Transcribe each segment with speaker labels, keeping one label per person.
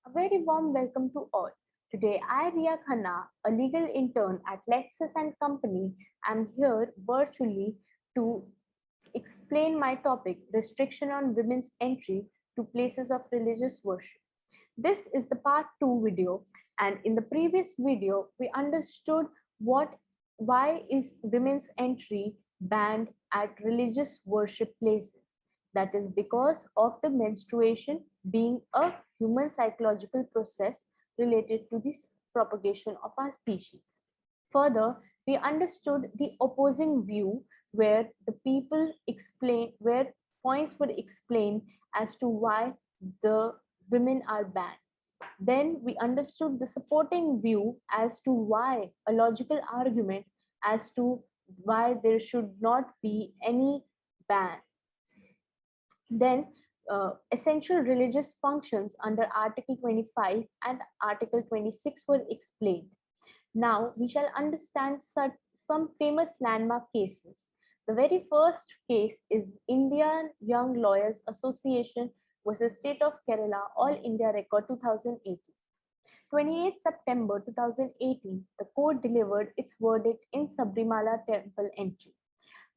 Speaker 1: A very warm welcome to all. Today, I, Ria Khanna, a legal intern at Lexis and Company, am here virtually to explain my topic restriction on women's entry to places of religious worship. This is the part 2 video, and in the previous video, we understood what why is women's entry banned at religious worship places. That is because of the menstruation being a human psychological process related to the propagation of our species. Further, we understood the opposing view where the people explain where points were explained as to why the women are banned. Then we understood the supporting view as to why a logical argument as to why there should not be any ban. Then essential religious functions under Article 25 and Article 26 were explained. Now we shall understand some famous landmark cases. The very first case is Indian Young Lawyers Association versus State of Kerala, All India Record 2018. 28 September 2018, the court delivered its verdict in Sabrimala temple entry.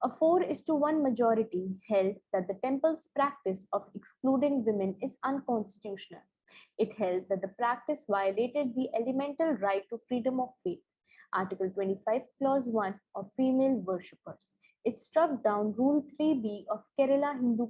Speaker 1: A 4 is to 1 majority held that the temple's practice of excluding women is unconstitutional. It held that the practice violated the elemental right to freedom of faith, Article 25, Clause 1 of female worshippers. It struck down Rule 3B of Kerala Hindu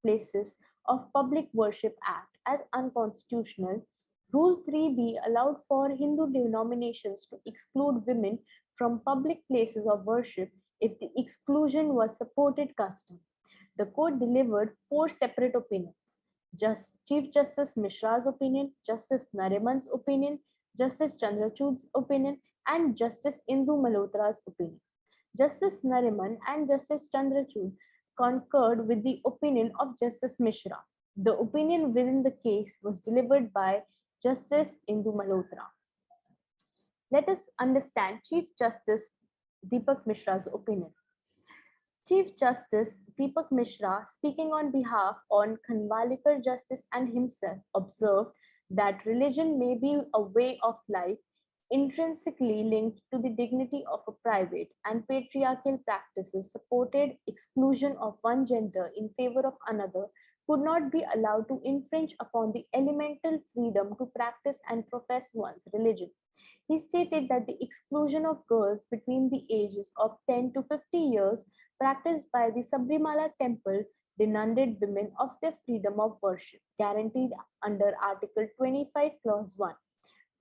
Speaker 1: Places of Public Worship Act as unconstitutional. Rule 3B allowed for Hindu denominations to exclude women from public places of worship if the exclusion was supported custom. The court delivered 4 separate opinions. Chief Justice Mishra's opinion, Justice Nariman's opinion, Justice Chandrachud's opinion, and Justice Indu Malhotra's opinion. Justice Nariman and Justice Chandrachud concurred with the opinion of Justice Mishra. The opinion within the case was delivered by Justice Indu Malhotra. Let us understand Chief Justice Deepak Mishra's opinion. Chief Justice Deepak Mishra, speaking on behalf on Khanwalekar Justice and himself, observed that religion may be a way of life intrinsically linked to the dignity of a private, and patriarchal practices supported exclusion of one gender in favor of another could not be allowed to infringe upon the elemental freedom to practice and profess one's religion. He stated that the exclusion of girls between the ages of 10 to 50 years practiced by the Sabrimala temple denuded women of their freedom of worship, guaranteed under Article 25, Clause 1.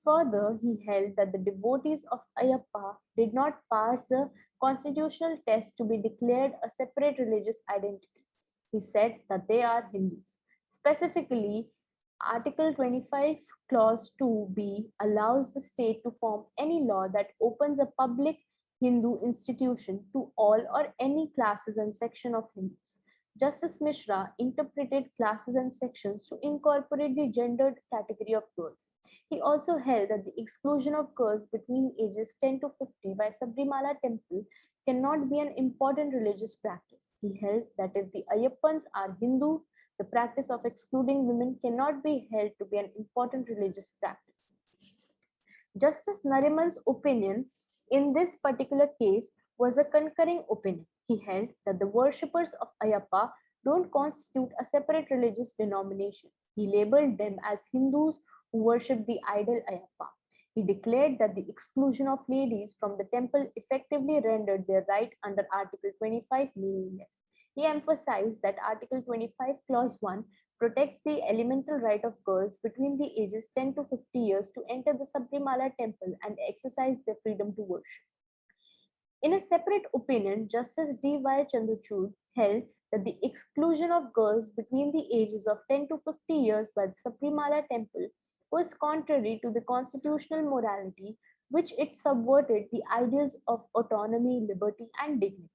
Speaker 1: Further, he held that the devotees of Ayyappa did not pass the constitutional test to be declared a separate religious identity. He said that they are Hindus. Specifically, Article 25, Clause 2b allows the state to form any law that opens a public Hindu institution to all or any classes and section of Hindus. Justice Mishra interpreted classes and sections to incorporate the gendered category of girls. He also held that the exclusion of girls between ages 10 to 50 by Sabrimala temple cannot be an important religious practice. He held that if the Ayyappans are Hindus, the practice of excluding women cannot be held to be an important religious practice. Justice Nariman's opinion in this particular case was a concurring opinion. He held that the worshippers of Ayyappa don't constitute a separate religious denomination. He labeled them as Hindus who worship the idol Ayyappa. He declared that the exclusion of ladies from the temple effectively rendered their right under Article 25 meaningless. He emphasized that Article 25, Clause 1 protects the elemental right of girls between the ages 10 to 50 years to enter the Sabrimala temple and exercise their freedom to worship. In a separate opinion, Justice D.Y. Chandrachud held that the exclusion of girls between the ages of 10 to 50 years by the Sabrimala temple was contrary to the constitutional morality, which it subverted the ideals of autonomy, liberty, and dignity.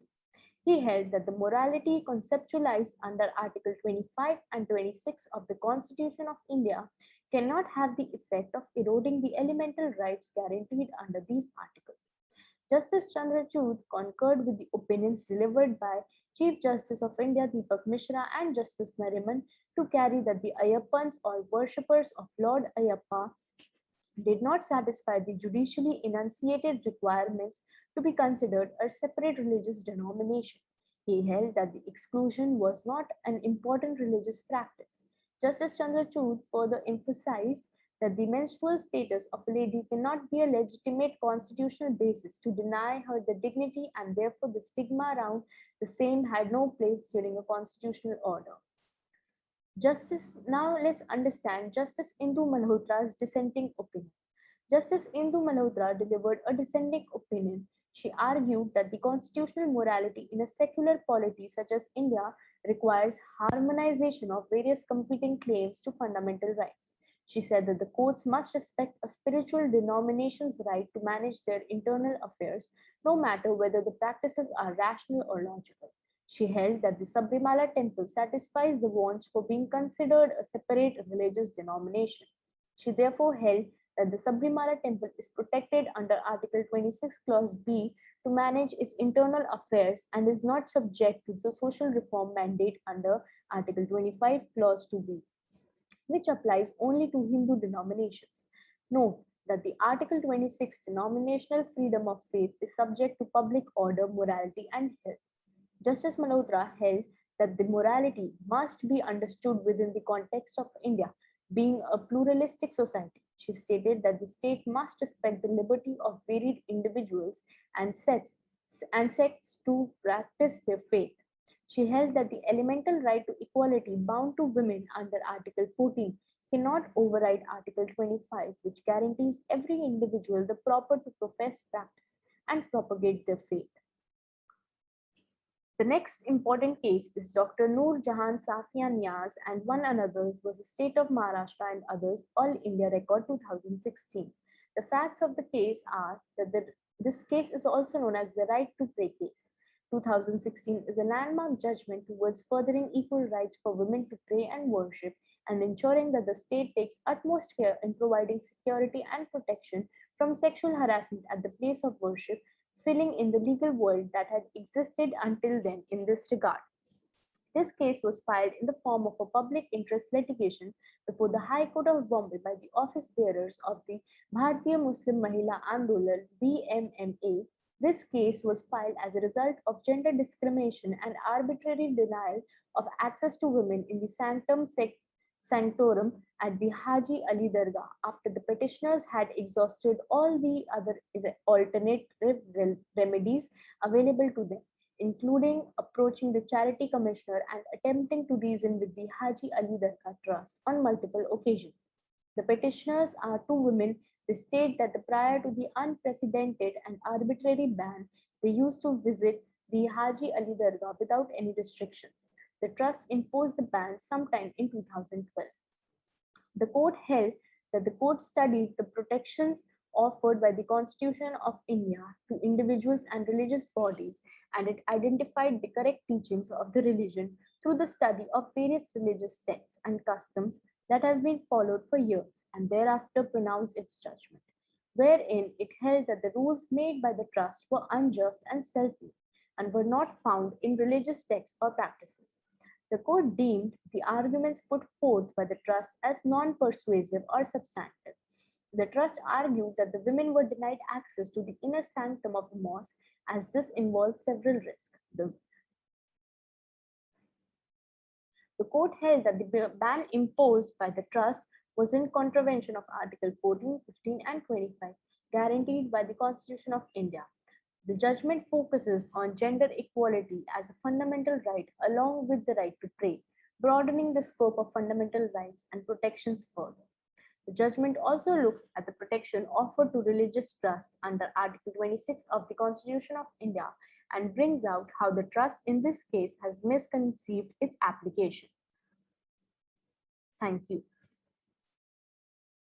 Speaker 1: He held that the morality conceptualized under Article 25 and 26 of the Constitution of India cannot have the effect of eroding the elemental rights guaranteed under these articles. Justice Chandrachud concurred with the opinions delivered by Chief Justice of India Deepak Mishra and Justice Nariman to carry that the Ayappans or worshippers of Lord Ayappa did not satisfy the judicially enunciated requirements to be considered a separate religious denomination. He held that the exclusion was not an important religious practice. Justice Chandrachud further emphasized that the menstrual status of a lady cannot be a legitimate constitutional basis to deny her the dignity, and therefore the stigma around the same had no place during a constitutional order. Now let's understand Justice Indu Malhotra's dissenting opinion. Justice Indu Malhotra delivered a dissenting opinion. She argued that the constitutional morality in a secular polity such as India requires harmonization of various competing claims to fundamental rights. She said that the courts must respect a spiritual denomination's right to manage their internal affairs, no matter whether the practices are rational or logical. She held that the Sabrimala temple satisfies the wants for being considered a separate religious denomination. She therefore held that the Sabrimala temple is protected under Article 26, Clause B to manage its internal affairs and is not subject to the social reform mandate under Article 25, Clause 2B, which applies only to Hindu denominations. Note that the Article 26 denominational freedom of faith is subject to public order, morality, and health. Justice Malhotra held that the morality must be understood within the context of India, being a pluralistic society. She stated that the state must respect the liberty of varied individuals and sects to practice their faith. She held that the elemental right to equality bound to women under Article 14 cannot override Article 25, which guarantees every individual the proper to profess, practice, and propagate their faith. The next important case is Dr. Noor Jahan Safia Niaz and one another's was the state of Maharashtra and others, All India Record 2016. The facts of the case are that this case is also known as the Right to Pray case. 2016 is a landmark judgment towards furthering equal rights for women to pray and worship and ensuring that the state takes utmost care in providing security and protection from sexual harassment at the place of worship, filling in the legal void that had existed until then in this regard. This case was filed in the form of a public interest litigation before the High Court of Bombay by the office bearers of the Bharatiya Muslim Mahila Andolan (BMMA). This case was filed as a result of gender discrimination and arbitrary denial of access to women in the sanctorum at the Haji Ali Dargah after the petitioners had exhausted all the other alternative remedies available to them, including approaching the charity commissioner and attempting to reason with the Haji Ali Dargah Trust on multiple occasions. The petitioners are two women. They state that prior to the unprecedented and arbitrary ban, they used to visit the Haji Ali Dargah without any restrictions. The trust imposed the ban sometime in 2012. The court held that the court studied the protections offered by the Constitution of India to individuals and religious bodies, and it identified the correct teachings of the religion through the study of various religious texts and customs that have been followed for years, and thereafter pronounced its judgment, wherein it held that the rules made by the trust were unjust and self-made and were not found in religious texts or practices. The court deemed the arguments put forth by the trust as non-persuasive or substantive. The trust argued that the women were denied access to the inner sanctum of the mosque as this involves several risks. The court held that the ban imposed by the trust was in contravention of Article 14, 15, and 25, guaranteed by the Constitution of India. The judgment focuses on gender equality as a fundamental right along with the right to pray, broadening the scope of fundamental rights and protections further. The judgment also looks at the protection offered to religious trusts under Article 26 of the Constitution of India and brings out how the trust in this case has misconceived its application. Thank you.